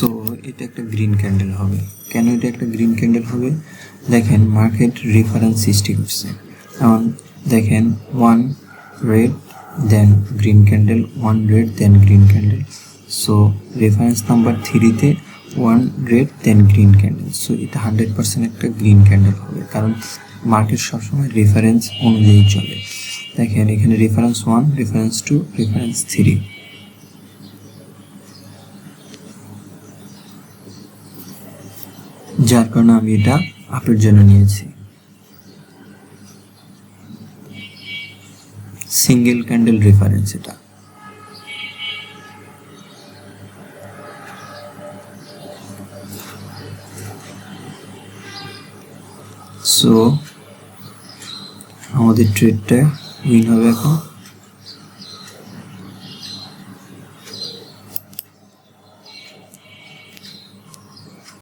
So এটা একটা green candle হবে। কেন এটা একটা গ্রিন ক্যান্ডেল হবে? দেখেন মার্কেট রেফারেন্স সৃষ্টি করছে। এখন দেখেন 1 red then green candle, 1 red then green candle. So reference number 3-তে 1 red then green candle. So এটা 100% একটা গ্রিন ক্যান্ডেল হবে, কারণ মার্কেট সবসময় রেফারেন্স অনুযায়ী চলে। দেখেন এখানে রেফারেন্স 1, রেফারেন্স 2, রেফারেন্স 3। যার কারণে আমি এটা আপের জন্য নিয়েছি। সিঙ্গেল ক্যান্ডেল রেফারেন্স এটা। সো আমাদের ট্রেডটা উইন হবে এখন।